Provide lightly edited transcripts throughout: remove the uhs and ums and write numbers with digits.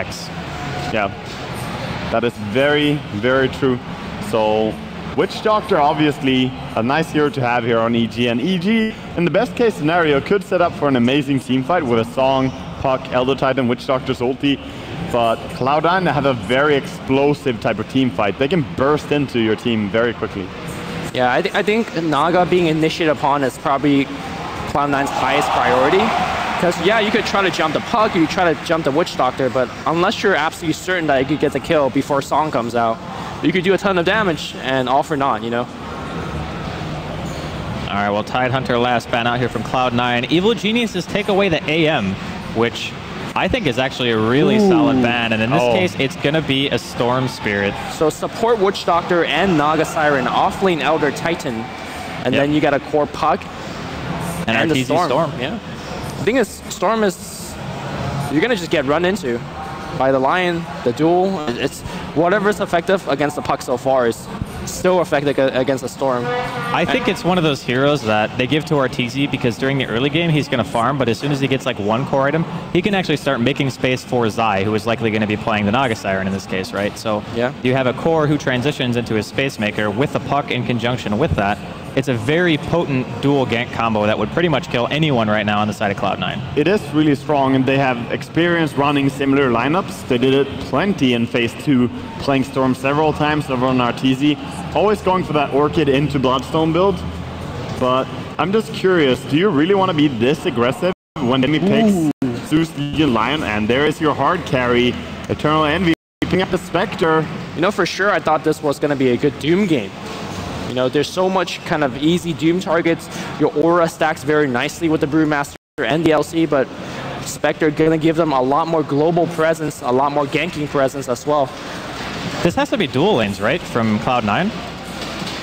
Hex. Yeah, that is very, very true. So Witch Doctor, obviously a nice hero to have here on EG, and EG, in the best case scenario, could set up for an amazing team fight with a Song, Puck, Elder Titan, Witch Doctor's ulti. But Cloud9 have a very explosive type of team fight. They can burst into your team very quickly. Yeah, I think Naga being initiated upon is probably Cloud9's highest priority. Because, yeah, you could try to jump the Puck, you could try to jump the Witch Doctor, but unless you're absolutely certain that you could get the kill before Song comes out, you could do a ton of damage and all for naught, you know? All right, well, Tidehunter last ban out here from Cloud9. Evil Geniuses take away the AM, which I think is actually a really solid ban, and in this case, it's going to be a Storm Spirit. So support Witch Doctor and Naga Siren, offlane Elder Titan, and then you got a core Puck and the Storm. Yeah. The thing is, Storm is, you're going to just get run into by the Lion, the duel. It's whatever's effective against the Puck so far is still effective against the Storm. I think it's one of those heroes that they give to Arteezy because during the early game he's going to farm, but as soon as he gets like one core item, he can actually start making space for Zai, who is likely going to be playing the Naga Siren in this case, right? So you have a core who transitions into his Space Maker with the Puck in conjunction with that. It's a very potent dual gank combo that would pretty much kill anyone right now on the side of Cloud9. It is really strong, and they have experience running similar lineups. They did it plenty in Phase 2, playing Storm several times over on Arteezy. Always going for that Orchid into Bloodstone build. But I'm just curious, do you really want to be this aggressive when enemy picks Zeus, Legion, Lion, and there is your hard carry, Eternal Envy, picking up the Spectre? You know, for sure, I thought this was going to be a good Doom game. You know, there's so much kind of easy Doom targets. Your aura stacks very nicely with the Brewmaster and the LC, but Spectre going to give them a lot more global presence, a lot more ganking presence as well. This has to be dual lanes, right, from Cloud9?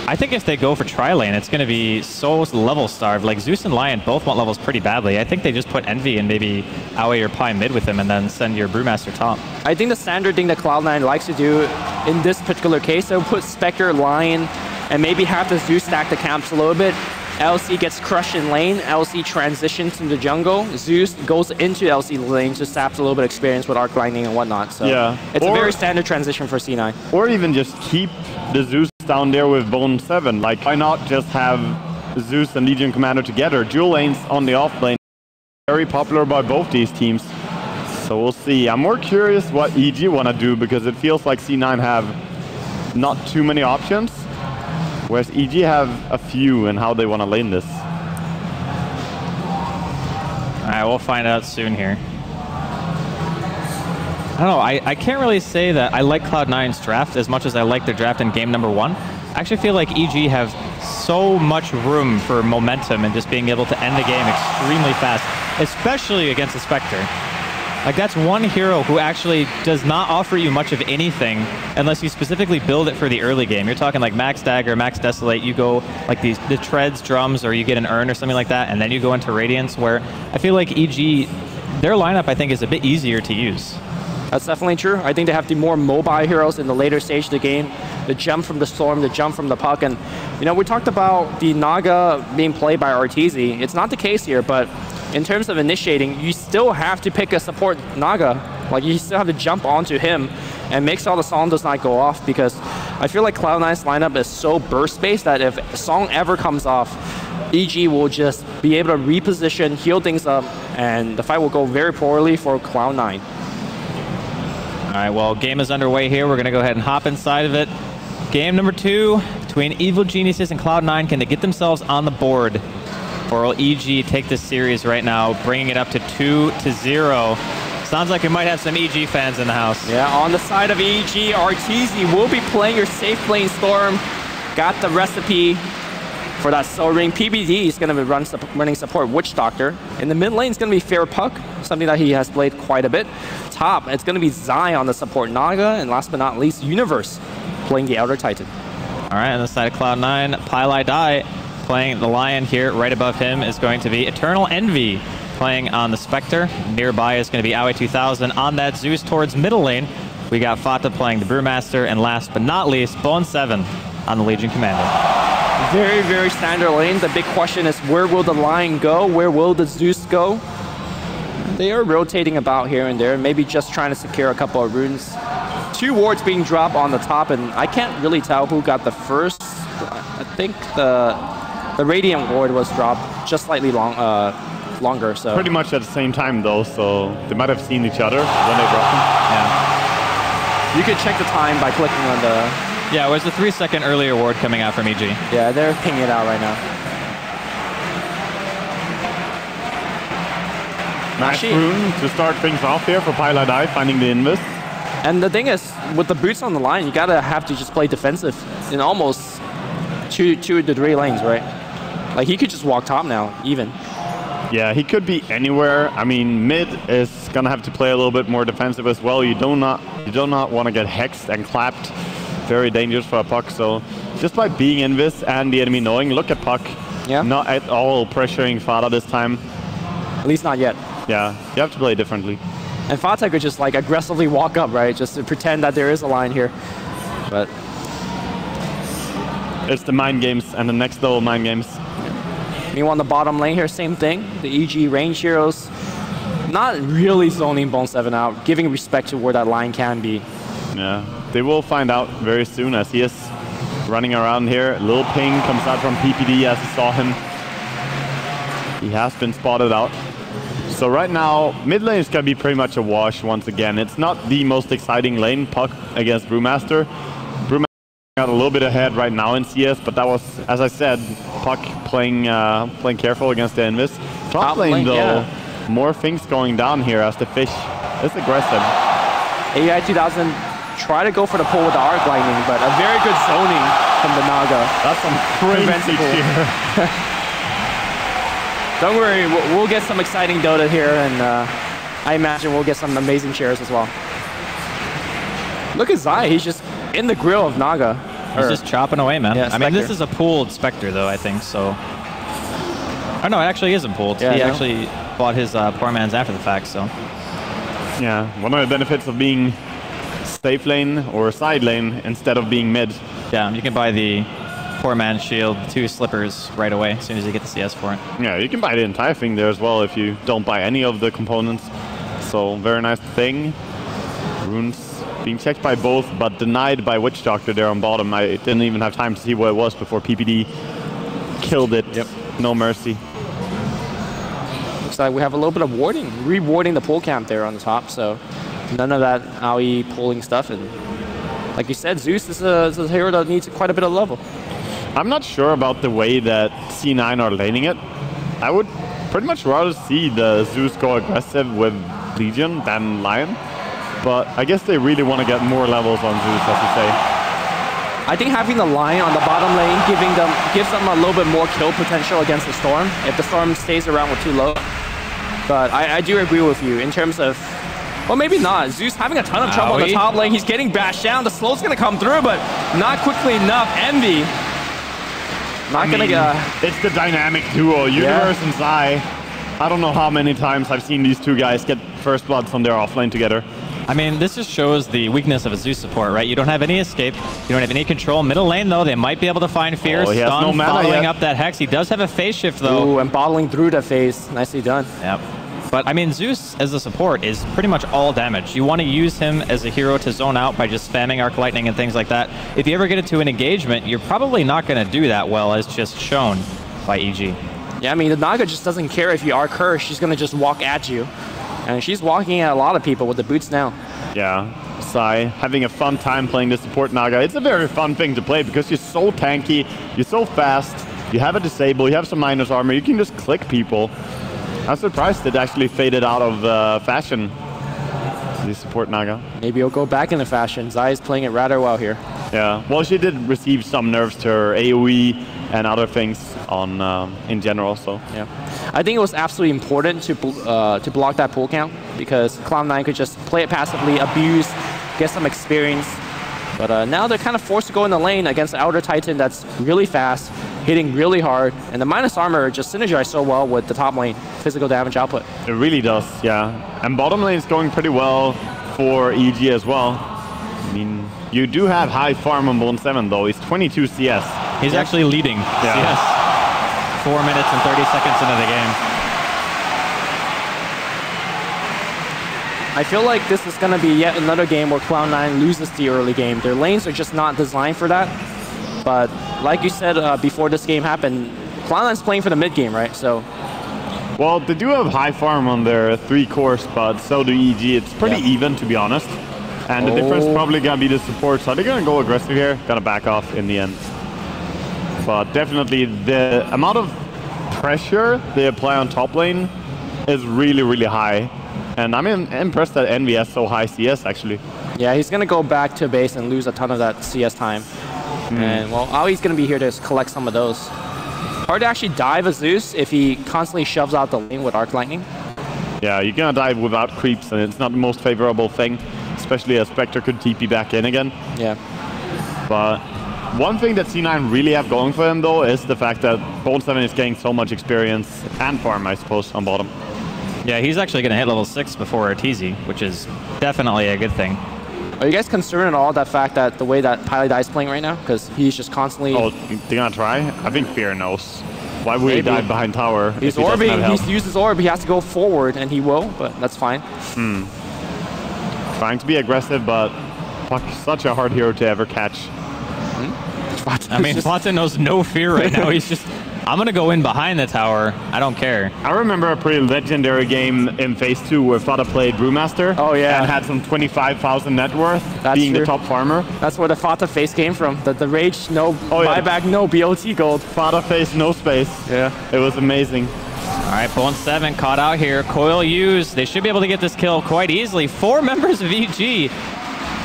I think if they go for tri-lane, it's going to be so level-starved. Like, Zeus and Lion both want levels pretty badly. I think they just put Envy and maybe Aoi or Pi mid with him and then send your Brewmaster top. I think the standard thing that Cloud9 likes to do in this particular case, they'll put Spectre, Lion, and maybe have the Zeus stack the camps a little bit. LC gets crushed in lane, LC transitions into jungle, Zeus goes into LC lane to sap a little bit of experience with Arc Lightning and whatnot. So it's a very standard transition for C9. Or even just keep the Zeus down there with Bone 7. Like, why not just have Zeus and Legion Commander together? Dual lanes on the off lane, very popular by both these teams. So we'll see. I'm more curious what EG want to do, because it feels like C9 have not too many options, whereas EG have a few in how they want to lane this. Alright, we'll find out soon here. I don't know, I can't really say that I like Cloud9's draft as much as I like their draft in game number 1. I actually feel like EG have so much room for momentum and just being able to end the game extremely fast, especially against the Spectre. Like, that's one hero who actually does not offer you much of anything unless you specifically build it for the early game. You're talking like Max Dagger, Max Desolate, you go like the Treads, Drums, or you get an Urn or something like that, and then you go into Radiance, where I feel like EG, their lineup I think is a bit easier to use. That's definitely true. I think they have the more mobile heroes in the later stage of the game. The jump from the Storm, the jump from the Puck. And, you know, we talked about the Naga being played by Arteezy. It's not the case here, but in terms of initiating, you still have to pick a support Naga. Like, you still have to jump onto him and make sure the song does not go off, because I feel like Cloud9's lineup is so burst-based that if a song ever comes off, EG will just be able to reposition, heal things up, and the fight will go very poorly for Cloud9. All right, well, game is underway here. We're going to go ahead and hop inside of it. Game number 2 between Evil Geniuses and Cloud9. Can they get themselves on the board? Or will EG take this series right now, bringing it up to 2-0? Sounds like we might have some EG fans in the house. Yeah, on the side of EG, Arteezy will be playing your safe lane Storm. Got the recipe for that Soul Ring. PBD is going to be running support Witch Doctor. In the mid lane, it's going to be Fair Puck, something that he has played quite a bit. Top, it's going to be Zai on the support Naga, and last but not least, Universe playing the Elder Titan. All right, on the side of Cloud9, Pylai Dai playing the Lion here. Right above him is going to be Eternal Envy playing on the Spectre. Nearby is going to be Aoi 2000 on that Zeus towards middle lane. We got Fata playing the Brewmaster, and last but not least, Bone 7 on the Legion Commander. Very, very standard lane. The big question is, where will the Lion go? Where will the Zeus go? They are rotating about here and there, maybe just trying to secure a couple of runes. 2 wards being dropped on the top, and I can't really tell who got the first. I think the Radiant ward was dropped just slightly longer. So pretty much at the same time though, so they might have seen each other when they dropped them. Yeah. You could check the time by clicking on the... Yeah, it was the 3-second earlier ward coming out from EG. Yeah, they're pinging it out right now. Nice rune to start things off here for Piladai, finding the invis. And the thing is, with the boots on the line, you gotta have to just play defensive in almost 2 to 3 lanes, right? Like he could just walk top now, even. Yeah, he could be anywhere. I mean, mid is gonna have to play a little bit more defensive as well. You do not want to get hexed and clapped. Very dangerous for a Puck. So just by being invis and the enemy knowing, look at Puck. Yeah. Not at all pressuring Fada this time. At least not yet. Yeah, you have to play differently. And Fata could just like aggressively walk up, right? Just to pretend that there is a line here. But it's the mind games and the next level mind games. Meanwhile, on the bottom lane here, same thing. The EG range heroes not really zoning Bone 7 out, giving respect to where that line can be. Yeah, they will find out very soon as he is running around here. A little ping comes out from PPD as he saw him. He has been spotted out. So right now, mid lane is going to be pretty much a wash once again. It's not the most exciting lane, Puck against Brewmaster. Brewmaster got a little bit ahead right now in CS, but that was, as I said, Puck playing careful against the invis. Top lane though, yeah. More things going down here as the fish is aggressive. AI 2000 try to go for the pull with the arc lightning, but a very good zoning from the Naga. That's some crazy cheer. Don't worry, we'll get some exciting Dota here, and I imagine we'll get some amazing shares as well. Look at Zai, he's just in the grill of Naga. He's just chopping away, man. Yeah, I mean, this is a pooled Spectre, though, I think, so... Oh, no, it actually isn't pooled. Yeah, he actually bought his poor man's after the fact, so... Yeah, one of the benefits of being safe lane or side lane instead of being mid. Yeah, you can buy the poor man's shield, 2 slippers right away as soon as you get the CS for it. Yeah, you can buy the entire thing there as well if you don't buy any of the components. So, very nice thing. Runes being checked by both, but denied by Witch Doctor there on bottom. I didn't even have time to see what it was before PPD killed it. Yep. No mercy. Looks like we have a little bit of warding, rewarding the pull camp there on the top, so none of that AoE pulling stuff. And like you said, Zeus is a hero that needs quite a bit of level. I'm not sure about the way that C9 are laning it. I would pretty much rather see the Zeus go aggressive with Legion than Lion. But I guess they really want to get more levels on Zeus, as you say. I think having the Lion on the bottom lane gives them a little bit more kill potential against the Storm, if the Storm stays around with too low. But I do agree with you in terms of, well, maybe not. Zeus having a ton of trouble on the top lane. He's getting bashed down. The slow's going to come through, but not quickly enough. Envy. Not going to get... It's the dynamic duo, Universe and Zai. I don't know how many times I've seen these two guys get first bloods on their offlane together. I mean, this just shows the weakness of a Zeus support, right? You don't have any escape. You don't have any control. Middle lane, though, they might be able to find Fear. Oh, he has no mana following yet. up that Hex. He does have a phase shift, though. Ooh, and bottling through the phase. Nicely done. Yep. But, I mean, Zeus as a support is pretty much all damage. You want to use him as a hero to zone out by just spamming Arc Lightning and things like that. If you ever get into an engagement, you're probably not going to do that well, as just shown by EG. Yeah, I mean, the Naga just doesn't care if you arc her. She's going to just walk at you. And she's walking at a lot of people with the boots now. Yeah, Sai having a fun time playing the support Naga. It's a very fun thing to play because you're so tanky, you're so fast, you have a disable, you have some minus armor, you can just click people. I'm surprised it actually faded out of fashion, the support Naga. Maybe he'll go back into fashion. Zai is playing it rather well here. Yeah, well, she did receive some nerfs to her AoE and other things on in general, so. Yeah, I think it was absolutely important to block that pull count because Cloud9 could just play it passively, abuse, get some experience. But now they're kind of forced to go in the lane against the Outer Titan that's really fast, hitting really hard, and the minus armor just synergized so well with the top lane physical damage output. It really does, yeah. And bottom lane is going pretty well for EG as well. I mean, you do have high farm on Bone 7 though. He's 22 CS. He's actually leading CS. 4 minutes and 30 seconds into the game. I feel like this is going to be yet another game where Cloud9 loses the early game. Their lanes are just not designed for that. But like you said before this game happened, Cloud9's playing for the mid game, right? So. Well, they do have high farm on their 3 cores, but so do EG. It's pretty even, to be honest. And the difference is probably going to be the support. So they're going to go aggressive here, going to back off in the end. But definitely the amount of pressure they apply on top lane is really, really high. And I'm impressed that Envy has so high CS, actually. Yeah, he's going to go back to base and lose a ton of that CS time. And, well, Ali's going to be here to collect some of those. Hard to actually dive a Zeus if he constantly shoves out the lane with Arc Lightning. Yeah, you're going to dive without creeps, and it's not the most favorable thing, especially as Spectre could TP back in again. Yeah. But one thing that C9 really have going for him, though, is the fact that Bone7 is getting so much experience and farm, I suppose, on bottom. Yeah, he's actually going to hit level 6 before Arteezy, which is definitely a good thing. Are you guys concerned at all that fact that the way that Pally is playing right now? Because he's just constantly... Oh, they're going to try? I think Fear knows. Why would he dive behind tower? He's orbing, he's used his orb, he has to go forward, and he will, but that's fine. Trying to be aggressive, but fuck, such a hard hero to ever catch. I mean, Fata knows no fear right now. He's just, I'm going to go in behind the tower. I don't care. I remember a pretty legendary game in Phase 2 where Fata played Brewmaster. Oh, yeah. And had some 25,000 net worth, being the top farmer. That's where the Fata face came from. The rage, no buyback, no BOT gold. Fata face, no space. Yeah. It was amazing. All right, Bone7 caught out here. Coil used. They should be able to get this kill quite easily. 4 members of EG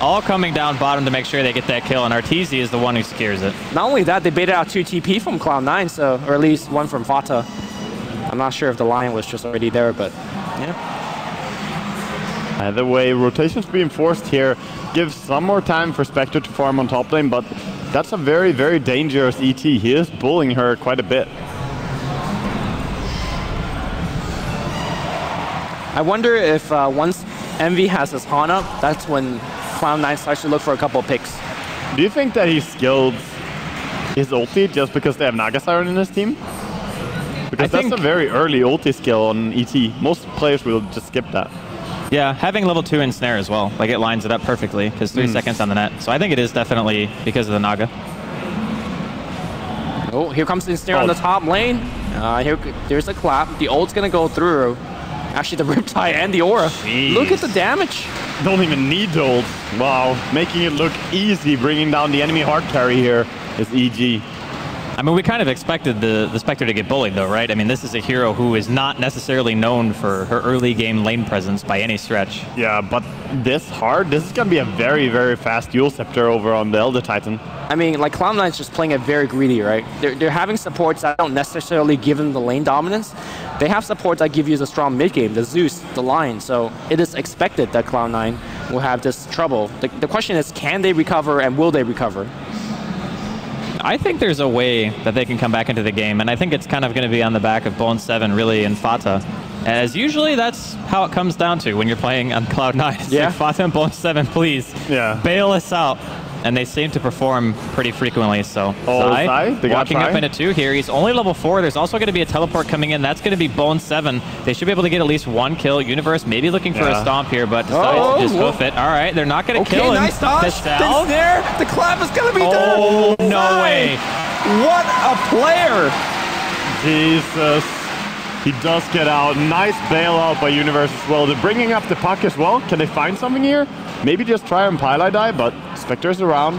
all coming down bottom to make sure they get that kill, and Arteezy is the one who secures it. Not only that, they baited out 2 TP from Cloud9, so, or at least 1 from Fata. I'm not sure if the line was just already there, but yeah. Either way, rotations being forced here gives some more time for Spectre to farm on top lane, but that's a very, very dangerous ET. He is bullying her quite a bit. I wonder if once Envy has his Han up, that's when Cloud9 starts to look for a couple of picks. Do you think that he skilled his ulti just because they have Naga Siren in his team? Because that's a very early ulti skill on ET. Most players will just skip that. Yeah, having level 2 in snare as well. Like, it lines it up perfectly, because 3 seconds on the net. So I think it is definitely because of the Naga. Oh, here comes the snare on the top lane. There's a clap. The ult's going to go through. Actually, the Riptide and the Aura. Jeez. Look at the damage. Don't even need the ult. Wow, making it look easy, bringing down the enemy hard carry here is EG. I mean, we kind of expected the Spectre to get bullied, though, right? I mean, this is a hero who is not necessarily known for her early game lane presence by any stretch. Yeah, but this is going to be a very, very fast dual scepter over on the Elder Titan. I mean, like, Cloud9's just playing it very greedy, right? They're having supports that don't necessarily give them the lane dominance. They have supports that give you the strong mid game, the Zeus, the Lion. So it is expected that Cloud9 will have this trouble. The question is, can they recover and will they recover? I think there's a way that they can come back into the game, and I think it's kind of going to be on the back of Bone7, really, and Fata. As usually, that's how it comes down to when you're playing on Cloud9. It's like, Fata and Bone7, please, bail us out. And they seem to perform pretty frequently, so Zai walking up into 2 here. He's only level 4. There's also going to be a teleport coming in. That's going to be Bone7. They should be able to get at least 1 kill. Universe maybe looking for a stomp here, but decides to just hoof it. All right, they're not going to kill him. Nice dodge. There, the clap is going to be done. Oh, no way. What a player. Jesus. He does get out. Nice bailout by Universe as well. They're bringing up the puck as well. Can they find something here? Maybe just try and Pili die, but Spectre's around.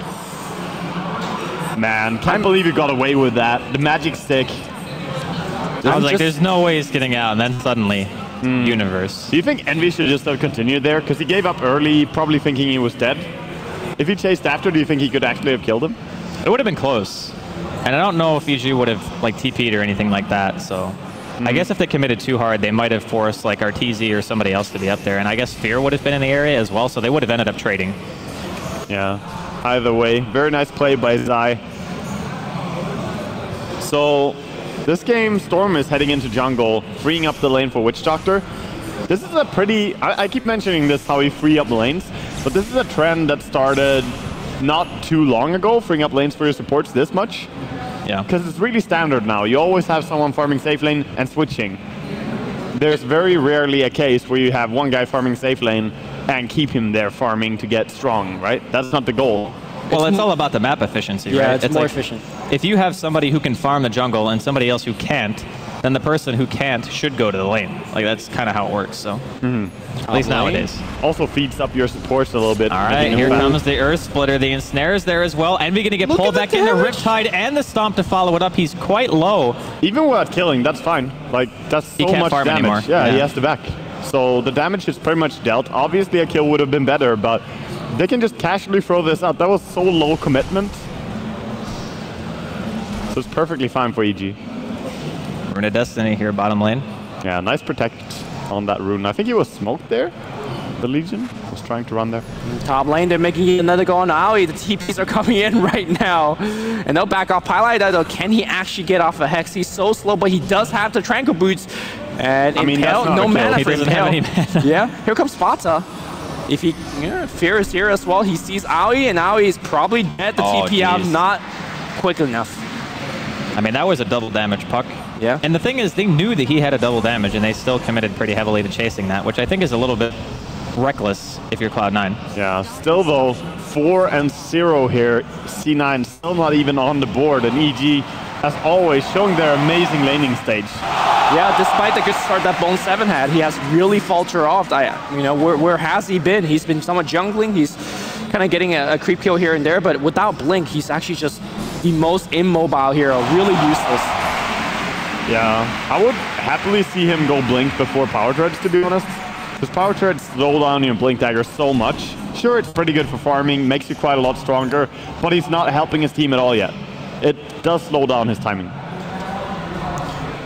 Man, can't believe you got away with that. The magic stick. I was like, there's no way he's getting out, and then suddenly, Universe. Do you think Envy should just have continued there? Because he gave up early, probably thinking he was dead. If he chased after, do you think he could actually have killed him? It would have been close. And I don't know if EG would have like TP'd or anything like that, so... I guess if they committed too hard, they might have forced like Arteezy or somebody else to be up there. And I guess Fear would have been in the area as well, so they would have ended up trading. Yeah, either way. Very nice play by Zai. So, this game, Storm is heading into jungle, freeing up the lane for Witch Doctor. This is a pretty... I keep mentioning this, how you free up lanes, but this is a trend that started not too long ago, freeing up lanes for your supports this much. Yeah. Because it's really standard now. You always have someone farming safe lane and switching. there's very rarely a case where you have one guy farming safe lane and keep him there farming to get strong, right? That's not the goal. Well, it's all about the map efficiency, right? Yeah, it's more like, efficient. If you have somebody who can farm the jungle and somebody else who can't, then the person who can't should go to the lane. Like, that's kind of how it works, so. At least nowadays. Also feeds up your supports a little bit. All right, here comes the Earth Splitter. The Ensnare's there as well. Envy gonna get pulled back in. The Riptide and the Stomp to follow it up. He's quite low. Even without killing, that's fine. Like, that's so much farm damage. anymore. Yeah, he has to back. So the damage is pretty much dealt. Obviously, a kill would have been better, but they can just casually throw this out. That was so low commitment. So it's perfectly fine for EG. Rune of Destiny here, bottom lane. Yeah, nice protect on that rune. I think he was smoked there. The Legion was trying to run there. Top lane, they're making another go on Aoi. The TPs are coming in right now. And they'll back off. Pilot, though, can he actually get off a Hex? He's so slow, but he does have the Tranquil Boots. And I mean, Impale, no mana he for doesn't Impale. have any mana. Yeah, here comes Fata. If he, Fear is here as well. He sees Aoi, and Aoi is probably dead. The TP out, not quick enough. I mean, that was a double damage puck. Yeah. And the thing is, they knew that he had a double damage, and they still committed pretty heavily to chasing that, which I think is a little bit reckless if you're Cloud9. Yeah, still though, 4-0 here. C9 still not even on the board, and EG, as always, showing their amazing laning stage. Yeah, despite the good start that Bone 7 had, he has really faltered off. Where has he been? He's been somewhat jungling. He's kind of getting a creep kill here and there, but without Blink, he's actually just the most immobile hero. Really useless. Yeah, I would happily see him go Blink before Power Treads, to be honest. Because Power Treads slow down your Blink Dagger so much. Sure, it's pretty good for farming, makes you quite a lot stronger, but he's not helping his team at all yet. It does slow down his timing.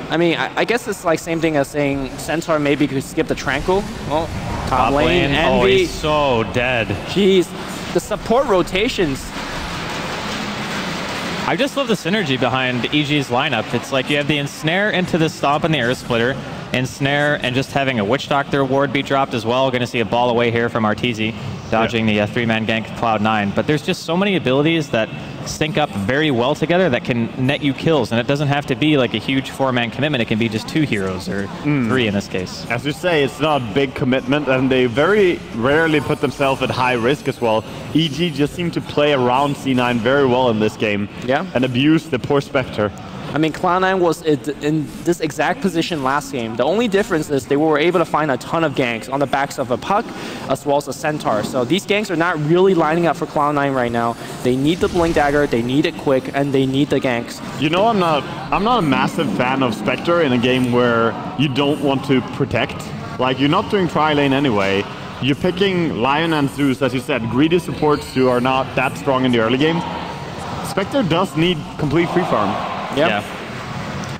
I mean, I guess it's like same thing as saying Centaur maybe could skip the Tranquil. Well, top lane, Envy. Oh, he's so dead. Jeez, the support rotations. I just love the synergy behind EG's lineup. It's like you have the Ensnare into the Stomp and the Earth Splitter, Ensnare, and just having a Witch Doctor ward be dropped as well. Going to see a ball away here from Arteezy, dodging the three-man gank of Cloud9. But there's just so many abilities that sync up very well together that can net you kills, and it doesn't have to be like a huge four-man commitment. It can be just two heroes, or three in this case. As you say, it's not a big commitment, and they very rarely put themselves at high risk as well. EG just seem to play around C9 very well in this game, and abuse the poor Spectre. I mean, Cloud9 was in this exact position last game. The only difference is they were able to find a ton of ganks on the backs of a Puck as well as a Centaur. So these ganks are not really lining up for Cloud9 right now. They need the Blink Dagger, they need it quick, and they need the ganks. You know, I'm not a massive fan of Spectre in a game where you don't want to protect. Like, you're not doing tri-lane anyway. You're picking Lion and Zeus, as you said, greedy supports who are not that strong in the early game. Spectre does need complete free farm. Yeah.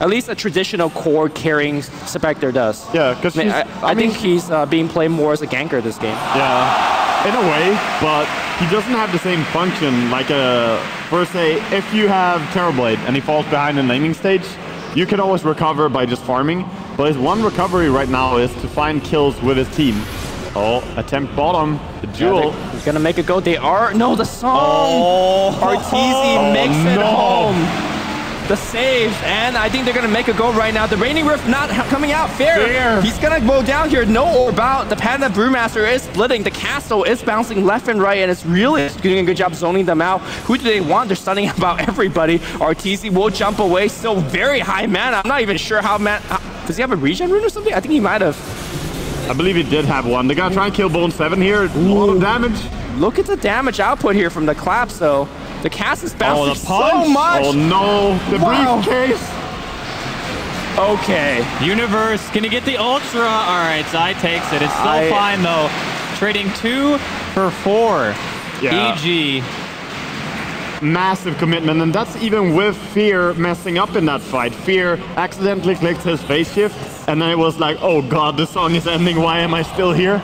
At least a traditional core carrying Spectre does. Yeah, because I think he's being played more as a ganker this game. Yeah, in a way, but he doesn't have the same function. Like, for say, if you have Terrorblade and he falls behind in laning stage, you can always recover by just farming. But his one recovery right now is to find kills with his team. Oh, attempt bottom, the Jewel. Yeah, he's gonna make it go. They are, no, the song! Arteezy makes it home. The save, and I think they're gonna make a go right now. The Raining Rift not coming out fair. He's gonna go down here. No orb out. The Panda Brewmaster is splitting. The castle is bouncing left and right, and it's really doing a good job zoning them out. Who do they want? They're stunning about everybody. Arteezy will jump away. Still very high mana. I'm not even sure how does he have a regen rune or something? I think he might have. I believe he did have one. They're gonna try and kill Bone 7 here. A lot of damage. Look at the damage output here from the claps, though. The cast is bouncing so much. Oh no, the briefcase. Okay. Universe, can you get the Ultra? All right, Zai takes it. It's still fine, though. Trading 2 for 4. Yeah. EG. Massive commitment, and that's even with Fear messing up in that fight. Fear accidentally clicked his phase shift, and then it was like, oh god, the song is ending, why am I still here?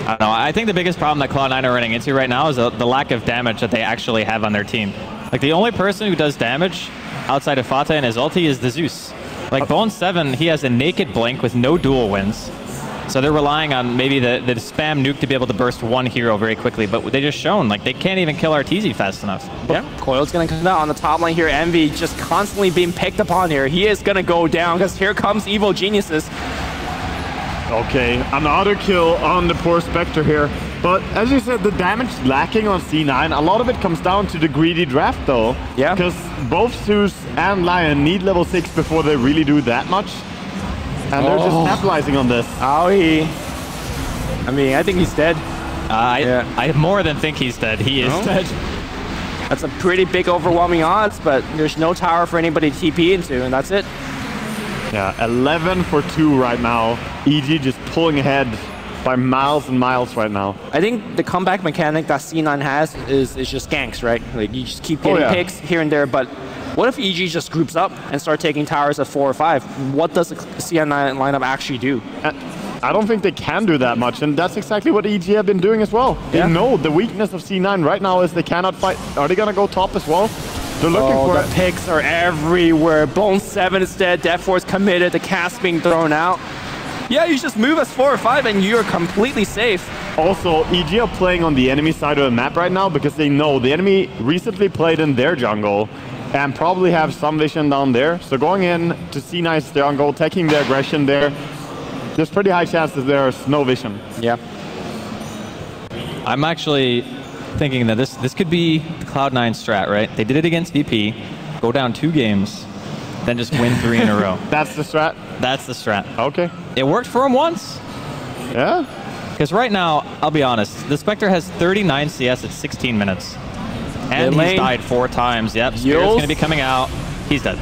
I don't know. I think the biggest problem that Cloud9 are running into right now is the lack of damage that they actually have on their team. Like, the only person who does damage outside of Fata and his ulti is the Zeus. Like, Bone 7, he has a naked blink with no dual wins. So they're relying on maybe the spam nuke to be able to burst one hero very quickly, but they just shown like they can't even kill Arteezy fast enough. Yeah, Coil's gonna come out on the top lane here. Envy just constantly being picked upon here. He is gonna go down because here comes Evil Geniuses. Okay, another kill on the poor Spectre here. But as you said, the damage lacking on C9, a lot of it comes down to the greedy draft though. Yeah. Because both Zeus and Lion need level 6 before they really do that much. And they're just capitalizing on this. Owie. I mean, I think he's dead. I more than think he's dead. He is dead. That's a pretty big overwhelming odds, but there's no tower for anybody to TP into, and that's it. Yeah, 11 for 2 right now. EG just pulling ahead by miles and miles right now. I think the comeback mechanic that C9 has is just ganks, right? Like you just keep getting picks here and there, but what if EG just groups up and start taking towers at 4 or 5? What does the C9 lineup actually do? I don't think they can do that much, and that's exactly what EG have been doing as well. They know the weakness of C9 right now is they cannot fight. Are they gonna go top as well? They're looking for the picks are everywhere. Bone 7 is dead, Death Force committed, the cast being thrown out. Yeah, you just move as 4 or 5 and you're completely safe. Also, EG are playing on the enemy side of the map right now because they know the enemy recently played in their jungle and probably have some vision down there. So going in to C9's jungle, taking the aggression there, there's pretty high chances there's no vision. Yeah. I'm actually thinking that this could be the Cloud9 strat, right? They did it against VP, go down 2 games, then just win 3 in a row. That's the strat? That's the strat. Okay. It worked for him once. Yeah. Because right now, I'll be honest, the Spectre has 39 CS at 16 minutes. And he's died 4 times. Yep, Spirit's going to be coming out. He's dead.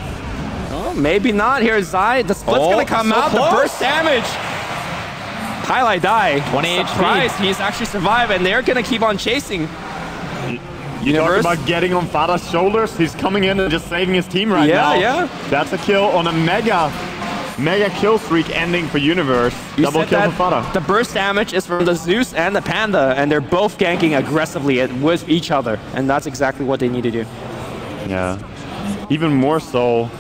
Oh, maybe not. Here's Zai. The split's going to come out. Close. The burst damage. Highlight die. 20 Surprise, HP. he's actually survived, and they're going to keep on chasing. You talk about getting on Fada's shoulders. He's coming in and just saving his team right now. Yeah. That's a kill on a mega kill streak ending for Universe. Double kill for Fada. The burst damage is from the Zeus and the Panda, and they're both ganking aggressively with each other, and that's exactly what they need to do. Yeah. Even more so,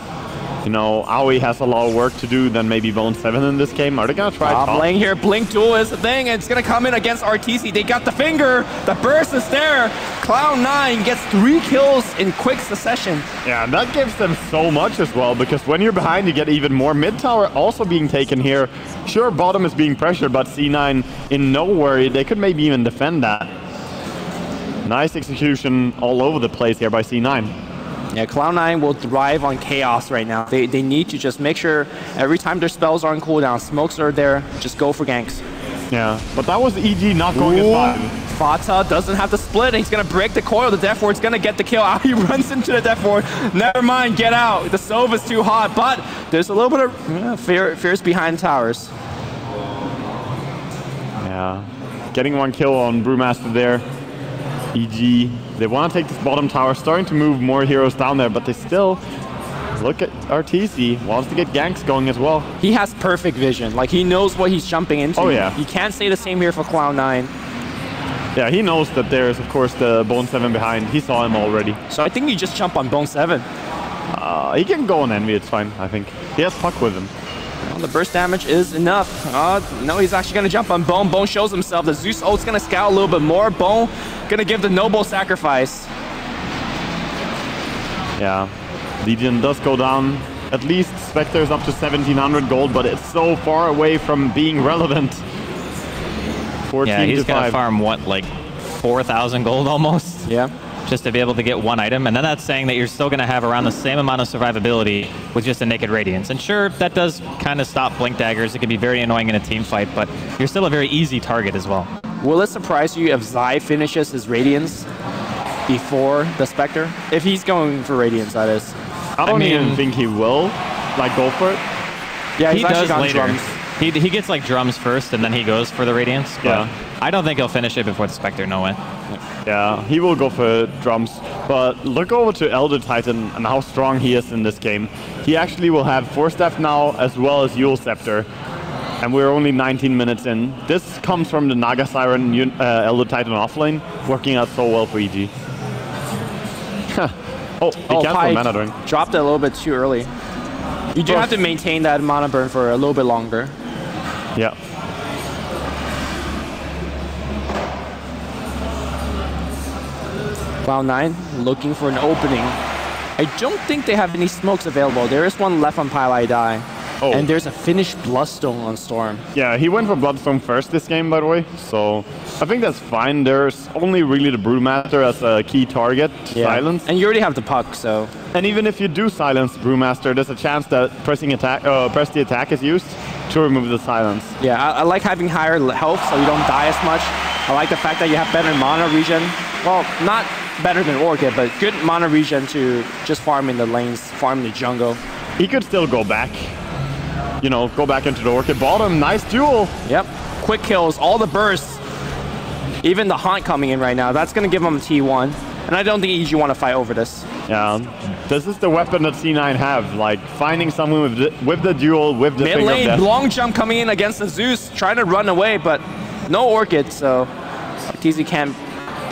you know, Aoi has a lot of work to do than maybe Bone 7 in this game. Are they going to try top? Playing here, Blink Duel is the thing, and it's going to come in against RTC. They got the finger, the burst is there. Cloud9 gets 3 kills in quick succession. Yeah, and that gives them so much as well, because when you're behind, you get even more. Mid tower also being taken here. Sure, bottom is being pressured, but C9 in no worry. They could maybe even defend that. Nice execution all over the place here by C9. Yeah, Cloud9 will thrive on chaos right now. They need to just make sure every time their spells are on cooldown, smokes are there, just go for ganks. Yeah, but that was EG not going as 5. Fata doesn't have the split, and he's going to break the coil. The Death Ward's going to get the kill. He runs into the Death Ward. Never mind, get out. The Sova is too hot, but there's a little bit of fears behind towers. Yeah, getting 1 kill on Brewmaster there. EG, they want to take this bottom tower, starting to move more heroes down there, but they still look at RTC, wants to get ganks going as well. He has perfect vision. Like, he knows what he's jumping into. Oh, yeah. You can't say the same here for Cloud9. Yeah, he knows that there's, of course, the Bone 7 behind. He saw him already. So I think you just jump on Bone 7. He can go on Envy, it's fine, I think. He has Puck with him. Well, the burst damage is enough. No, he's actually going to jump on Bone. Bone shows himself. The Zeus ult's going to scout a little bit more. Bone going to give the noble sacrifice. Yeah, Legion does go down. At least Spectre is up to 1700 gold, but it's so far away from being relevant. 14 yeah, he's to going 5. to farm, what, like 4,000 gold almost? Yeah. Just to be able to get 1 item, and then that's saying that you're still going to have around the same amount of survivability with just a Naked Radiance. And sure, that does kind of stop Blink Daggers. It can be very annoying in a team fight, but you're still a very easy target as well. Will it surprise you if Zai finishes his Radiance before the Spectre? If he's going for Radiance, that is. I don't even think he will, like, go for it. Yeah, he does later. Drums. He gets, like, drums first, and then he goes for the Radiance. But yeah. I don't think he'll finish it before the Spectre, no way. Yeah, he will go for drums, but look over to Elder Titan and how strong he is in this game. He actually will have 4 Staff now as well as Yule Scepter, and we're only 19 minutes in. This comes from the Naga Siren Elder Titan offlane, working out so well for EG. Oh, he canceled Mana Drink. Dropped it a little bit too early. You do have to maintain that Mana Burn for a little bit longer. Yeah. Cloud9 looking for an opening. I don't think they have any smokes available. There is one left on Pile I Die. Oh. And there's a finished Bloodstone on Storm. Yeah, he went for Bloodstone first this game, by the way. So I think that's fine. There's only really the Brewmaster as a key target to silence. And you already have the puck, so... And even if you do silence Brewmaster, there's a chance that press the attack is used to remove the silence. Yeah, I like having higher health so you don't die as much. I like the fact that you have better mana regen. Well, not better than Orchid, but good mana regen to just farm in the lanes, farm the jungle. He could still go back. You know, go back into the Orchid bottom. Nice duel. Yep. Quick kills, all the bursts. Even the Haunt coming in right now. That's going to give him a T1. And I don't think EG want to fight over this. Yeah. This is the weapon that C9 have. Like, finding someone with the duel, with the Finger of Death. Long jump coming in against the Zeus. Trying to run away, but no Orchid. So TZ can't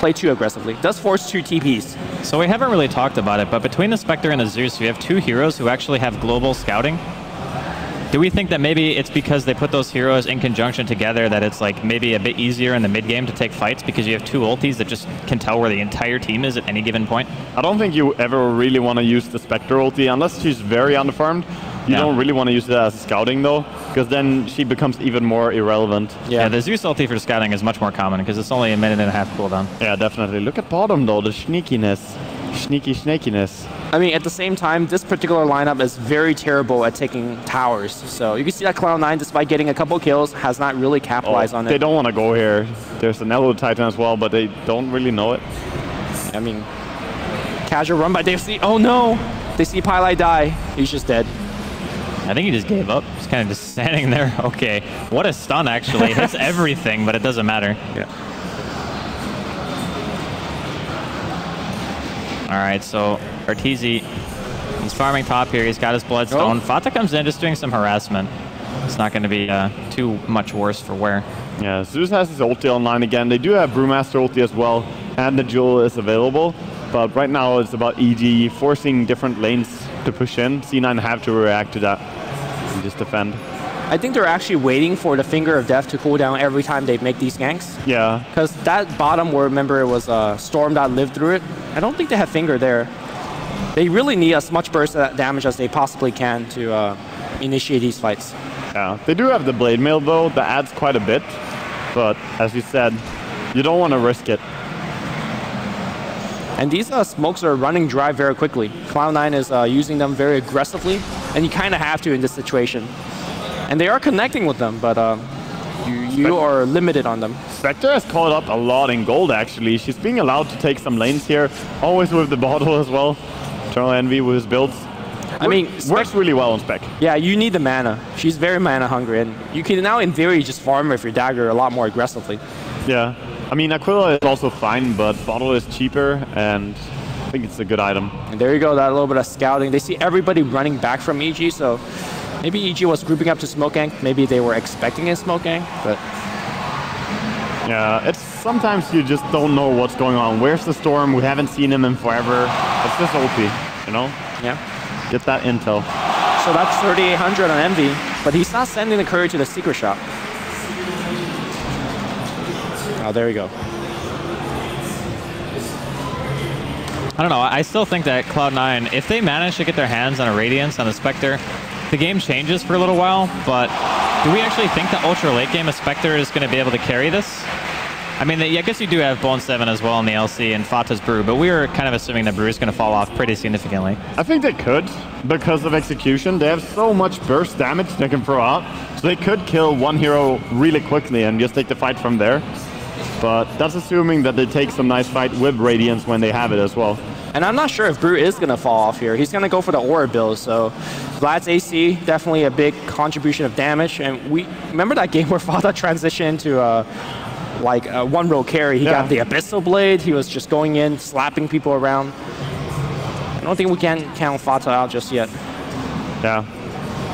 play too aggressively. Does force 2 TPs. So we haven't really talked about it, but between the Spectre and the Zeus, we have 2 heroes who actually have global scouting. Do we think that maybe it's because they put those heroes in conjunction together that it's like maybe a bit easier in the mid game to take fights because you have 2 ultis that just can tell where the entire team is at any given point? I don't think you ever really want to use the Spectre ulti unless she's very underfarmed. You don't really want to use it as scouting though, because then she becomes even more irrelevant. Yeah, the Zeus ulti for scouting is much more common because it's only a 1.5 cooldown. Yeah, definitely. Look at bottom though, the sneakiness. Sneaky snakiness. I mean, at the same time, this particular lineup is very terrible at taking towers. So you can see that Cloud9, despite getting a couple kills, has not really capitalized on it. They don't want to go here. There's an Elo Titan as well, but they don't really know it. I mean, casual run by DFC. Oh no! They see Pile I Die. He's just dead. I think he just gave up. He's kind of just standing there. Okay. What a stun, actually. It hits everything, but it doesn't matter. Yeah. All right, so Arteezy, he's farming top here. He's got his Bloodstone. Fata comes in just doing some harassment. It's not going to be too much worse for wear. Yeah, Zeus has his ulti online again. They do have Brewmaster ulti as well, and the Jewel is available. But right now it's about EG forcing different lanes to push in. C9 have to react to that and just defend. I think they're actually waiting for the Finger of Death to cool down every time they make these ganks. Yeah. Because that bottom where, remember, it was Storm that lived through it. I don't think they have Finger there. They really need as much burst damage as they possibly can to initiate these fights. Yeah. They do have the Blade Mail, though. That adds quite a bit. But, as you said, you don't want to risk it. And these smokes are running dry very quickly. Cloud9 is using them very aggressively. And you kind of have to in this situation. And they are connecting with them, but you are limited on them. Spectre has caught up a lot in gold, actually. She's being allowed to take some lanes here, always with the bottle as well. Eternal Envy with his builds. I mean, works really well on Spec. Yeah, you need the mana. She's very mana hungry, and you can now, in theory, just farm with your dagger a lot more aggressively. Yeah. I mean, Aquila is also fine, but bottle is cheaper, and I think it's a good item. And there you go, that little bit of scouting. They see everybody running back from EG, so maybe EG was grouping up to smoke gank. Maybe they were expecting a smoke gank, but... Yeah, it's sometimes you just don't know what's going on. Where's the Storm? We haven't seen him in forever. It's just OP, you know? Yeah. Get that intel. So that's 3,800 on Envy, but he's not sending the courier to the secret shop. Oh, there you go. I don't know. I still think that Cloud9, if they manage to get their hands on a Radiance, on a Spectre, the game changes for a little while, but do we actually think that ultra late game, a Spectre is going to be able to carry this? I mean, I guess you do have Bone 7 as well in the LC and Fata's Brew, but we were kind of assuming that Brew is going to fall off pretty significantly. I think they could, because of execution. They have so much burst damage they can throw out, so they could kill one hero really quickly and just take the fight from there. But that's assuming that they take some nice fight with Radiance when they have it as well. And I'm not sure if Brew is going to fall off here. He's going to go for the Aura build, so Vlad's AC, definitely a big contribution of damage. And we remember that game where Fata transitioned to like a one-row carry. He got the Abyssal Blade. He was just going in, slapping people around. I don't think we can count Fata out just yet. Yeah.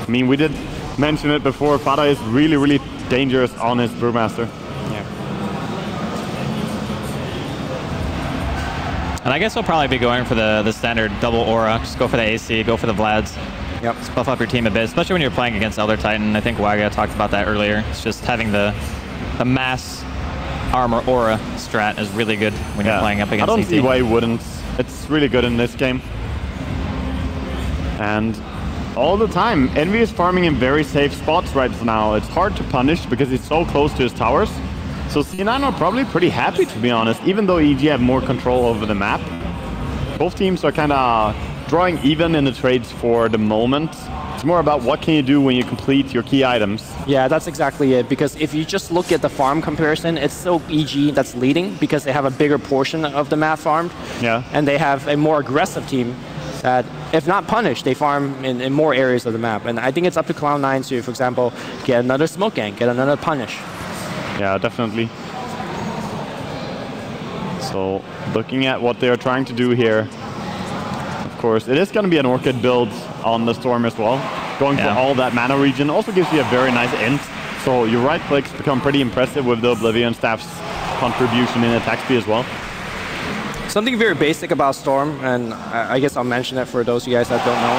I mean, we did mention it before. Fata is really, really dangerous on his Brewmaster. Yeah. And I guess we'll probably be going for the standard double aura. Just go for the AC, go for the Vlads. Yep. Just buff up your team a bit, especially when you're playing against Elder Titan. I think Waga talked about that earlier. It's just having the mass armor aura strat is really good when you're playing up against I don't AT. see why he wouldn't. It's really good in this game. And all the time, Envy is farming in very safe spots right now. It's hard to punish because he's so close to his towers. So C9 are probably pretty happy, to be honest, even though EG have more control over the map. Both teams are kind of drawing even in the trades for the moment. It's more about what can you do when you complete your key items. Yeah, that's exactly it. Because if you just look at the farm comparison, it's still EG that's leading because they have a bigger portion of the map farmed. Yeah. And they have a more aggressive team that, if not punished, they farm in more areas of the map. And I think it's up to Cloud9 to, for example, get another smoke gank, get another punish. Yeah, definitely. So, looking at what they're trying to do here, of course, it is going to be an Orchid build on the Storm as well. Going for all that mana regen also gives you a very nice int. So your right clicks become pretty impressive with the Oblivion Staff's contribution in attack speed as well. Something very basic about Storm, and I guess I'll mention it for those of you guys that don't know.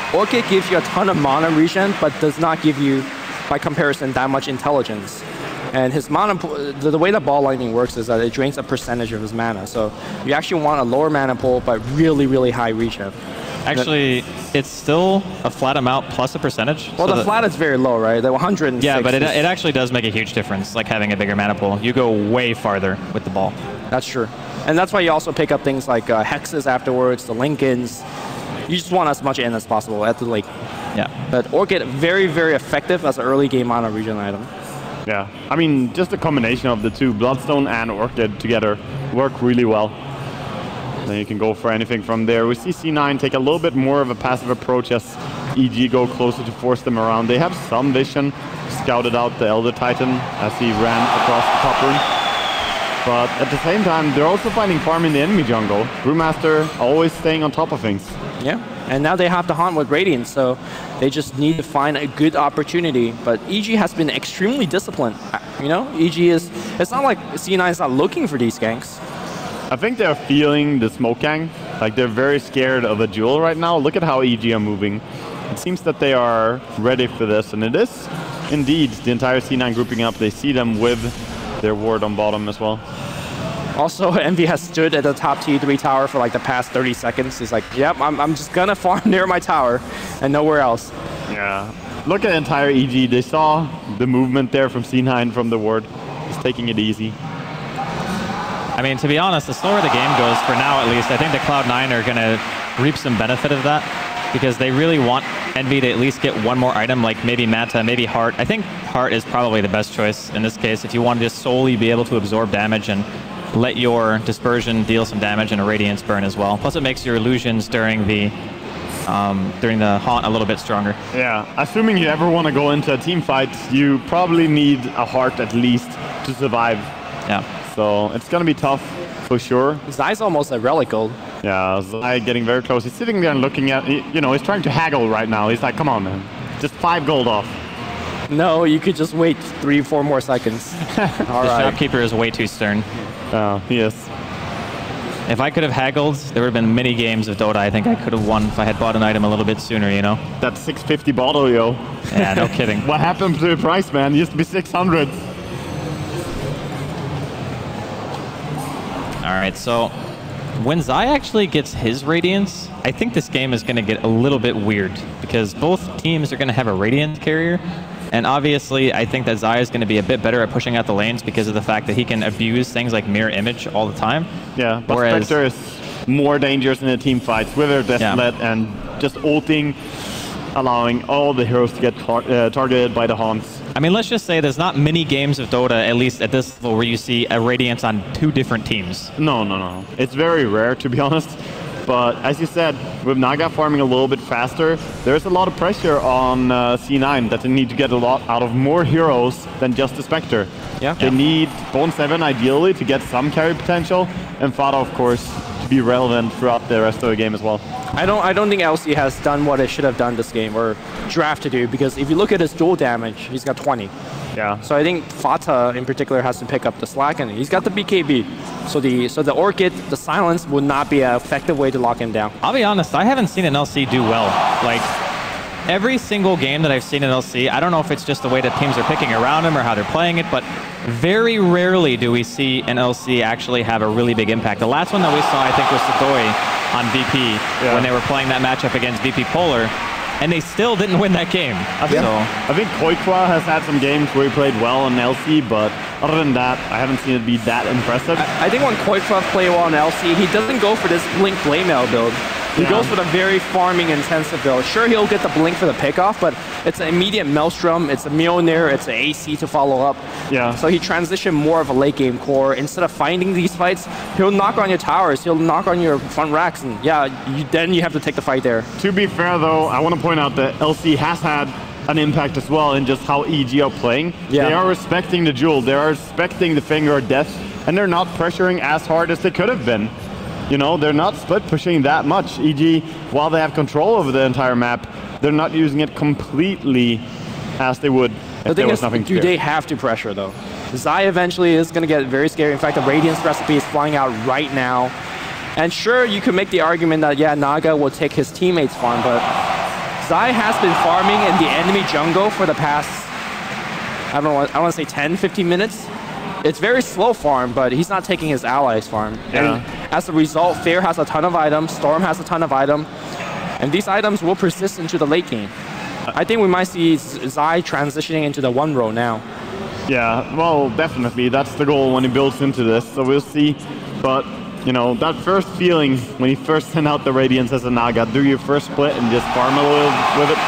It's Orchid gives you a ton of mana regen, but does not give you, by comparison, that much intelligence. And his mana, the way that Ball Lightning works is that it drains a percentage of his mana. So you actually want a lower mana pool, but really, really high regen. Actually, it's still a flat amount plus a percentage. Well, so the flat is very low, right? The 106. Yeah, but it actually does make a huge difference, like having a bigger mana pool. You go way farther with the ball. That's true. And that's why you also pick up things like Hexes afterwards, the Lincolns. You just want as much in as possible at the lake. Yeah. But Orchid, very, very effective as an early game mana regen item. Yeah, I mean, just a combination of the two, Bloodstone and Orchid together, work really well. Then you can go for anything from there. We see C9 take a little bit more of a passive approach as EG go closer to force them around. They have some vision, scouted out the Elder Titan as he ran across the top room. But at the same time, they're also finding farm in the enemy jungle. Brewmaster always staying on top of things. Yeah, and now they have to hunt with Radiant, so they just need to find a good opportunity. But EG has been extremely disciplined. You know, EG is, it's not like C9 is not looking for these ganks. I think they're feeling the smoke gang. Like they're very scared of a duel right now. Look at how EG are moving. It seems that they are ready for this, and it is indeed the entire C9 grouping up. They see them with their ward on bottom as well. Also, Envy has stood at the top T3 tower for like the past 30 seconds. He's like, yep, I'm just gonna farm near my tower and nowhere else. Yeah. Look at the entire EG. They saw the movement there from C9 from the ward. He's taking it easy. I mean, to be honest, the slower the game goes, for now at least, I think the Cloud9 are going to reap some benefit of that because they really want Envy to at least get one more item, like maybe Manta, maybe Heart. I think Heart is probably the best choice in this case if you want to just solely be able to absorb damage and let your Dispersion deal some damage and a Radiance burn as well. Plus it makes your illusions during the Haunt a little bit stronger. Yeah, assuming you ever want to go into a team fight, you probably need a Heart at least to survive. Yeah. So it's going to be tough for sure. Zai's almost a relic gold. Yeah, Zai getting very close. He's sitting there and looking at, you know, he's trying to haggle right now. He's like, come on, man. Just 5 gold off. No, you could just wait 3-4 more seconds. All The right. shopkeeper is way too stern. He is. If I could have haggled, there would have been many games of Dota I think I could have won if I had bought an item a little bit sooner, you know? That 650 bottle, yo. Yeah, no kidding. What happened to the price, man? It used to be 600. All right, so when Zai actually gets his Radiance, I think this game is going to get a little bit weird because both teams are going to have a Radiance carrier. And obviously, I think that Zai is going to be a bit better at pushing out the lanes because of the fact that he can abuse things like Mirror Image all the time. Yeah, but Whereas, Spectre is more dangerous in the team fights with her Deathlet and just ulting, allowing all the heroes to get targeted by the Haunts. I mean, let's just say there's not many games of Dota, at least at this level, where you see a Radiance on 2 different teams. No. It's very rare, to be honest. But as you said, with Naga farming a little bit faster, there's a lot of pressure on C9 that they need to get a lot out of more heroes than just the Spectre. Yeah. They need Bone 7 ideally to get some carry potential, and Fada, of course, to be relevant throughout the rest of the game as well. I don't think LC has done what it should have done this game, or draft to do, because if you look at his dual damage, he's got 20. Yeah. So I think Fata in particular has to pick up the slack, and he's got the BKB. So the Orchid, the silence would not be an effective way to lock him down. I'll be honest, I haven't seen an LC do well. Like, every single game that I've seen in LC, I don't know if it's just the way that teams are picking around him or how they're playing it, but very rarely do we see an LC actually have a really big impact. The last one that we saw, I think, was Sadoi on VP when they were playing that matchup against VP Polar, and they still didn't win that game. I think Koikwa has had some games where he played well on LC, but other than that, I haven't seen it be that impressive. I think when Koikwa plays well on LC, he doesn't go for this Blink Blaymail build. He goes for the very farming intensive build. Sure, he'll get the Blink for the pickoff, but it's an immediate Maelstrom, it's a Mjolnir, it's an AC to follow up. Yeah. So he transitioned more of a late game core. Instead of finding these fights, he'll knock on your towers, he'll knock on your front racks, and then you have to take the fight there. To be fair though, I want to point out that LC has had an impact as well in just how EG are playing. Yeah. They are respecting the duel, they are respecting the Finger of Death, and they're not pressuring as hard as they could have been. You know, they're not split pushing that much. EG, while they have control over the entire map, they're not using it completely as they would if there was nothing to do. They have to pressure though. Zai eventually is going to get very scary. In fact, the Radiance recipe is flying out right now. And sure, you could make the argument that, yeah, Naga will take his teammates' farm, but Zai has been farming in the enemy jungle for the past, I want to say 10, 15 minutes. It's very slow farm, but he's not taking his allies' farm. Yeah. And as a result, Fair has a ton of items, Storm has a ton of items, and these items will persist into the late game. I think we might see Zai transitioning into the 1-row now. Yeah, well, definitely. That's the goal when he builds into this, so we'll see. But, you know, that first feeling when he first sent out the Radiance as a Naga, do your first split and just farm a little with it.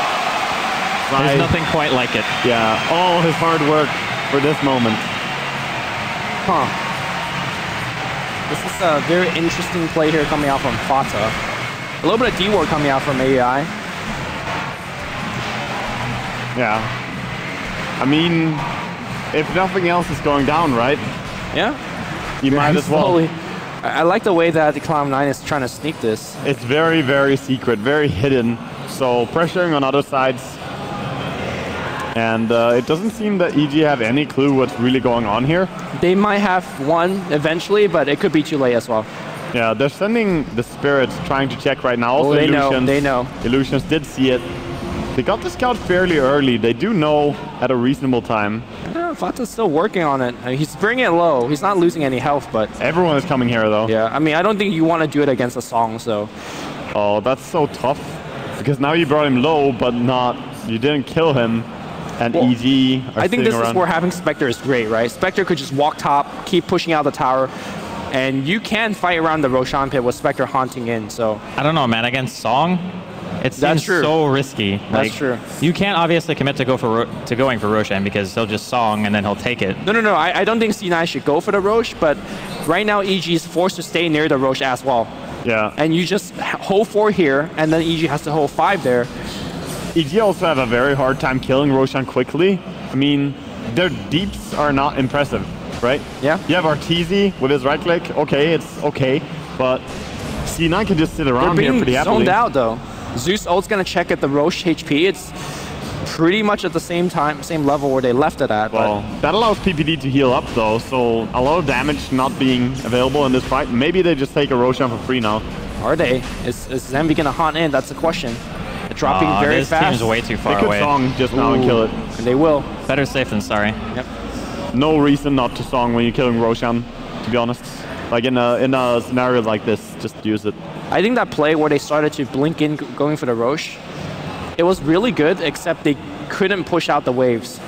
There's nothing quite like it. Yeah, all his hard work for this moment. Huh. This is a very interesting play here coming out from Fata. A little bit of D-Ward coming out from AEI. Yeah. I mean, if nothing else is going down, right? Yeah. You might as well. I like the way that the Cloud9 is trying to sneak this. It's very, very secret, very hidden. So pressuring on other sides. And it doesn't seem that EG have any clue what's really going on here. They might have one eventually, but it could be too late as well. Yeah, they're sending the Spirits trying to check right now. Also, they Illusions, they know. Illusions did see it. They got the scout fairly early. They do know at a reasonable time. Yeah, Fata's still working on it. He's bringing it low. He's not losing any health, but... Everyone is coming here, though. Yeah, I mean, I don't think you want to do it against a Song, so... Oh, that's so tough. Because now you brought him low, but you didn't kill him. And EG I think this is where having Spectre is great, right? Spectre could just walk top, keep pushing out the tower, and you can fight around the Roshan pit with Spectre haunting in, so... I don't know, man. Against Song, it seems so risky. That's true. You can't obviously commit to going for Roshan because he'll just Song and then he'll take it. No. I don't think C9 should go for the Rosh, but right now EG is forced to stay near the Rosh as well. Yeah. And you just hold 4 here, and then EG has to hold 5 there. EG also have a very hard time killing Roshan quickly. I mean, their deeps are not impressive, right? Yeah. You have Arteezy with his right click. Okay, it's okay, but C9 can just sit around here pretty happily. Zoned out though. Zeus ult's gonna check at the Rosh HP. It's pretty much at the same level where they left it at. Well, that allows PPD to heal up though, so a lot of damage not being available in this fight. Maybe they just take a Roshan for free now. Are they? Is Zambi gonna haunt in? That's the question. They're dropping very fast. This team's way too far away. They could Song just now and kill it. And they will. Better safe than sorry. Yep. No reason not to Song when you're killing Roshan, to be honest. Like in a scenario like this, just use it. I think that play where they started to blink in going for the Rosh, it was really good, except they couldn't push out the waves.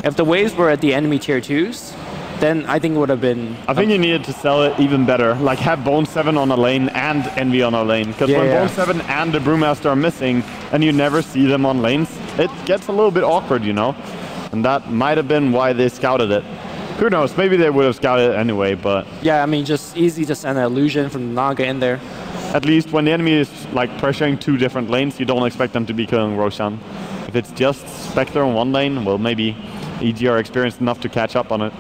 If the waves were at the enemy tier 2s, then I think it would have been... I think you needed to sell it even better. Like have Bone 7 on a lane and Envy on a lane. Because when Bone 7 and the Brewmaster are missing and you never see them on lanes, it gets a little bit awkward, you know? And that might have been why they scouted it. Who knows, maybe they would have scouted it anyway, but... Yeah, I mean, just easy to send an illusion from Naga in there. At least when the enemy is like pressuring 2 different lanes, you don't expect them to be killing Roshan. If it's just Spectre on one lane, well, maybe EG are experienced enough to catch up on it.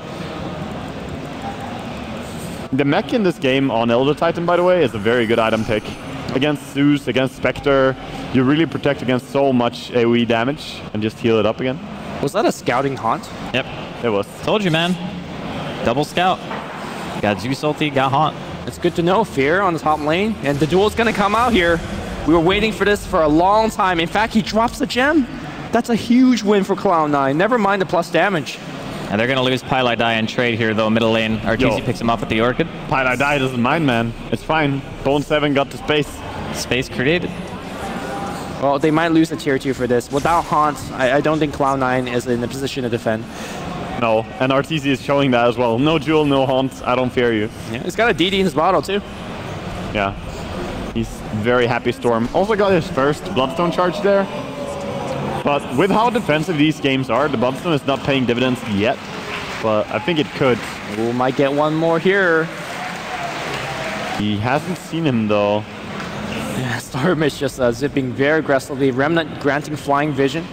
The mech in this game on Elder Titan, by the way, is a very good item pick. Against Zeus, against Spectre, you really protect against so much AoE damage and just heal it up again. Was that a scouting haunt? Yep. It was. Told you, man. Double scout. Got Zeus ulti, got haunt. It's good to know. Fear on the top lane, and the duel's gonna come out here. We were waiting for this for a long time. In fact, he drops the gem. That's a huge win for Cloud9. Never mind the plus damage. And they're going to lose Pylai Die and trade here, though. Middle lane, RTZ picks him up with the Orchid. Pylai Die doesn't mind, man. It's fine. Bone 7 got the space. Space created. Well, they might lose a tier 2 for this. Without Haunt, I don't think Cloud9 is in a position to defend. No, and RTZ is showing that as well. No Jewel, no Haunt. I don't fear you. Yeah, he's got a DD in his bottle, too. Yeah. He's very happy Storm. Also got his first Bloodstone charge there. But with how defensive these games are, the Bloodstone is not paying dividends yet. But I think it could. Ooh, might get one more here. He hasn't seen him though. Yeah, Storm is just zipping very aggressively. Remnant granting flying vision.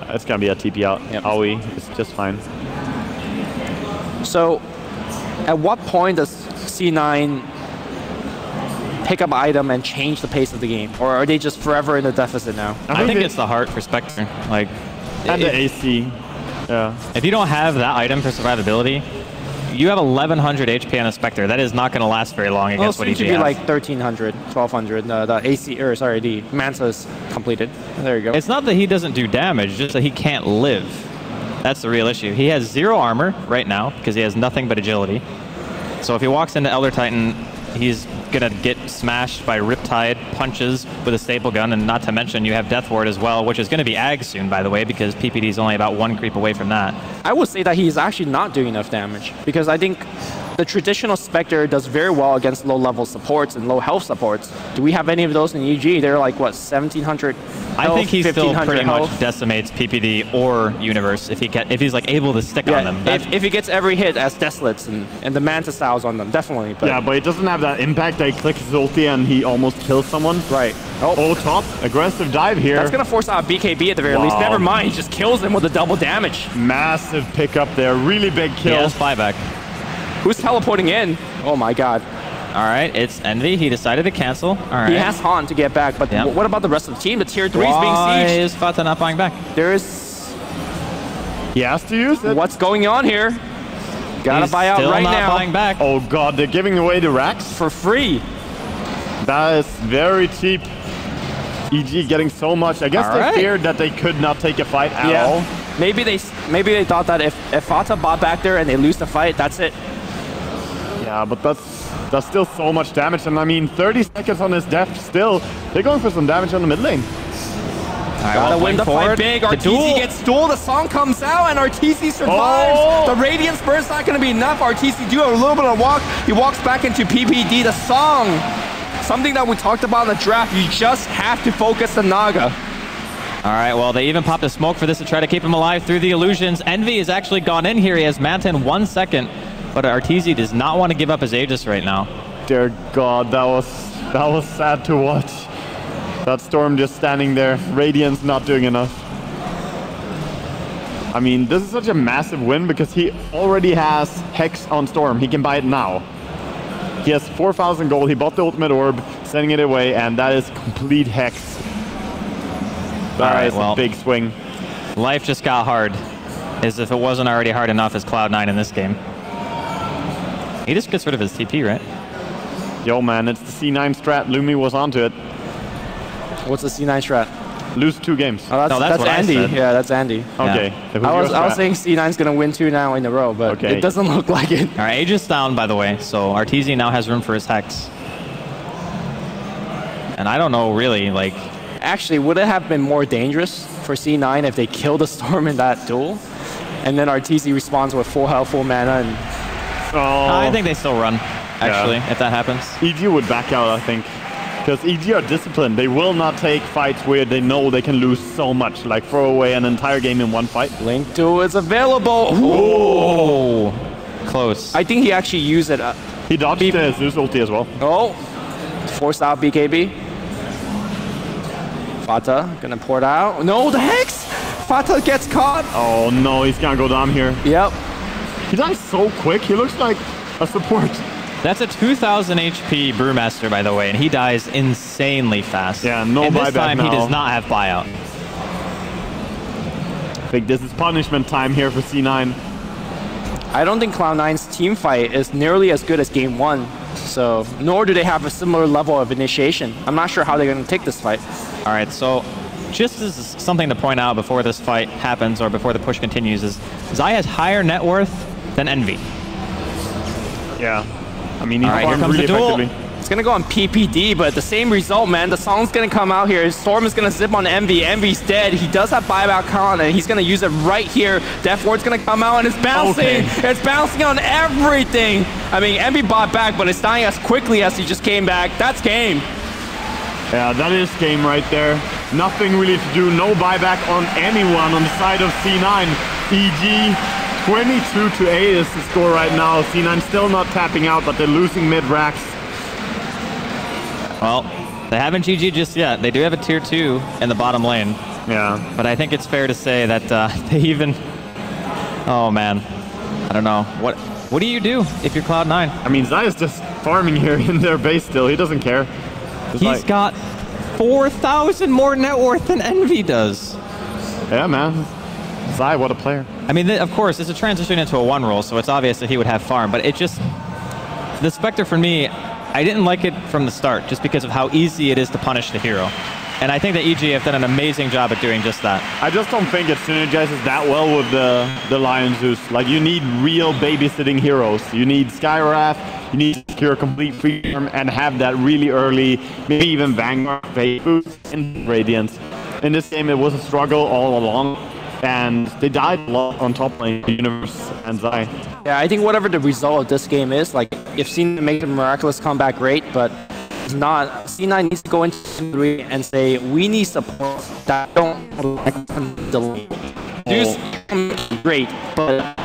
It's gonna be a TP out. Yep. Aoi is just fine. So, at what point does C9 pick up item and change the pace of the game? Or are they just forever in the deficit now? I think it's the heart for Spectre. Like, and the AC. Yeah. If you don't have that item for survivability, you have 1100 HP on a Spectre. That is not going to last very long against what EG should be has. like 1300, 1200. The AC, or sorry, the Mansa's completed. There you go. It's not that he doesn't do damage, just that he can't live. That's the real issue. He has 0 armor right now because he has nothing but agility. So if he walks into Elder Titan, he's gonna get smashed by Riptide punches with a staple gun, and not to mention you have Death Ward as well, which is gonna be Ag soon, by the way, because PPD is only about 1 creep away from that. I would say that he's actually not doing enough damage, because I think the traditional Spectre does very well against low-level supports and low-health supports. Do we have any of those in EG? They're like, what, 1700 health, I think he still pretty health. much decimates PPD or Universe if he's like able to stick on them. If he gets every hit as Desolates and the Manta styles on them, definitely. But yeah, but it doesn't have that impact. They click his ulti and he almost kills someone. Right. Oh, top. Aggressive dive here. That's going to force out BKB at the very least. Never mind, he just kills him with a double damage. Massive pickup there. Really big kill. Yes, buyback. Who's teleporting in? Oh my god. All right, it's Envy. He decided to cancel. All right. He has Haunt to get back, but what about the rest of the team? The tier 3 is being sieged. Why is Fata not buying back? There is... He has to use it. What's going on here? Gotta buy out right now. Still not buying back. Oh god, they're giving away the racks? For free. That is very cheap. EG getting so much. I guess they feared that they could not take a fight at all. Maybe they thought that if Fata bought back there and they lose the fight, that's it. Yeah, but that's still so much damage. And I mean, 30 seconds on his death still. They're going for some damage on the mid lane. Gotta win the fight big. RTZ gets duel. The song comes out and RTZ survives. The Radiance Burst's not going to be enough. RTZ do a little bit of walk. He walks back into PPD. The song, something that we talked about in the draft. You just have to focus the Naga. All right, well, they even popped a smoke for this to try to keep him alive through the illusions. Envy has actually gone in here. He has Manta in 1 second, but RTZ does not want to give up his Aegis right now. Dear God, that was sad to watch. That Storm just standing there. Radiance not doing enough. I mean, this is such a massive win because he already has Hex on Storm. He can buy it now. He has 4,000 gold. He bought the ultimate orb, sending it away, and that is complete Hex. That is a big swing. Life just got hard, as if it wasn't already hard enough as Cloud9 in this game. He just gets rid of his TP, right? Yo, man, it's the C9 strat. Lumi was onto it. What's the C9 strat? Lose 2 games. Oh, that's Andy. Yeah, that's Andy. Okay. Yeah. I was saying C9's going to win 2 now in a row, but it doesn't look like it. All right, Aegis down, by the way, so RTZ now has room for his Hex. And I don't know, really, like... Actually, would it have been more dangerous for C9 if they killed the Storm in that duel? And then RTZ responds with full health, full mana, and... I think they still run, actually, if that happens. EG would back out, I think. Because EG are disciplined. They will not take fights where they know they can lose so much. Like throw away an entire game in 1 fight. Link duel is available. Ooh. Close. I think he actually used it. He dodged the Zeus ulti as well. Oh. Forced out BKB. Fata gonna pour it out. No, the Hex! Fata gets caught. Oh no, he's gonna go down here. Yep. He dies so quick. He looks like a support. That's a 2,000 HP Brewmaster, by the way, and he dies insanely fast. Yeah, no and buyback this time now. he does not have buyout. I think this is punishment time here for C9. I don't think Cloud9's team fight is nearly as good as Game 1. So, nor do they have a similar level of initiation. I'm not sure how they're going to take this fight. All right, so just as something to point out before this fight happens or before the push continues, is Zai has higher net worth than Envy. Yeah. I mean, he's All right, here farmed comes really the duel. effectively. It's going to go on PPD, but the same result, man. The song's going to come out here. Storm is going to zip on Envy. Envy's dead. He does have buyback con, and he's going to use it right here. Death Ward's going to come out, and it's bouncing. Okay. It's bouncing on everything. I mean, Envy bought back, but it's dying as quickly as he just came back. That's game. Yeah, that is game right there. Nothing really to do. No buyback on anyone on the side of C9. EG 22-8 is the score right now. C9 still not tapping out, but they're losing mid-racks. Well, they haven't GG just yet. They do have a tier 2 in the bottom lane. Yeah. But I think it's fair to say that they even... Oh, man. I don't know. What do you do if you're Cloud9? I mean, Zai is just farming here in their base still. He doesn't care. He's got 4,000 more net worth than Envy does. Yeah, man. Zai, what a player. I mean, of course, it's a transition into a 1 role, so it's obvious that he would have farm, but it just... The Spectre, for me, I didn't like it from the start, just because of how easy it is to punish the hero. And I think that EG have done an amazing job at doing just that. I just don't think it synergizes that well with the Lion Zeus. Like, you need real babysitting heroes. You need Skywrath, you need to secure complete freedom and have that really early, maybe even Vanguard phase boost in Radiant. In this game, it was a struggle all along, and they died a lot on top lane, Universe and Zai. Yeah, I think whatever the result of this game is, like, if C9 makes a miraculous comeback, great, but it's not. C9 needs to go into 3 and say, we need support that don't the lane. Do great, but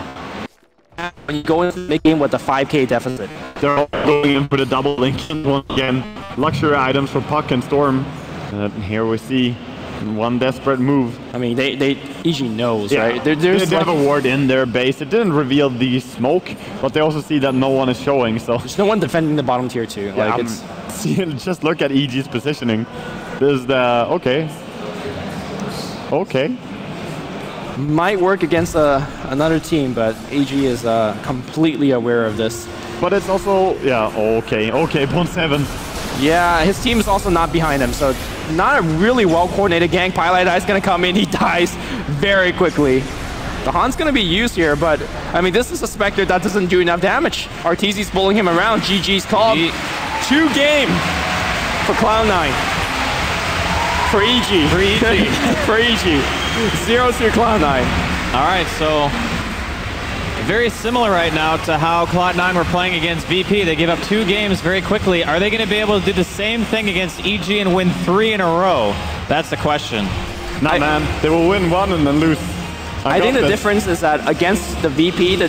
when you go into the mid game with a 5k deficit. They're all going in for the double link once again. Luxury items for Puck and Storm. And here we see one desperate move. I mean, EG knows, Yeah. right? They There's have a ward in their base. It didn't reveal the smoke, but they also see that no one is showing, so... there's no one defending the bottom tier 2. Yeah, Like, it's... see, just look at EG's positioning. There's the... Okay. Okay. Might work against another team, but EG is completely aware of this. But it's also... Yeah, okay. Okay, Bone 7. Yeah, his team is also not behind him, so not a really well-coordinated gank. Pilot Eye's going to come in. He dies very quickly. The Han's going to be used here, but, I mean, this is a Spectre that doesn't do enough damage. Arteezy's pulling him around. GG's called. 2 game for Cloud9. For EG. For EG. For EG. 0-2 Cloud9. All right, so very similar right now to how Cloud9 were playing against VP. They give up 2 games very quickly. Are they going to be able to do the same thing against EG and win 3 in a row? That's the question. Nah, man. They will win 1 and then lose. I think the difference is that against the VP, the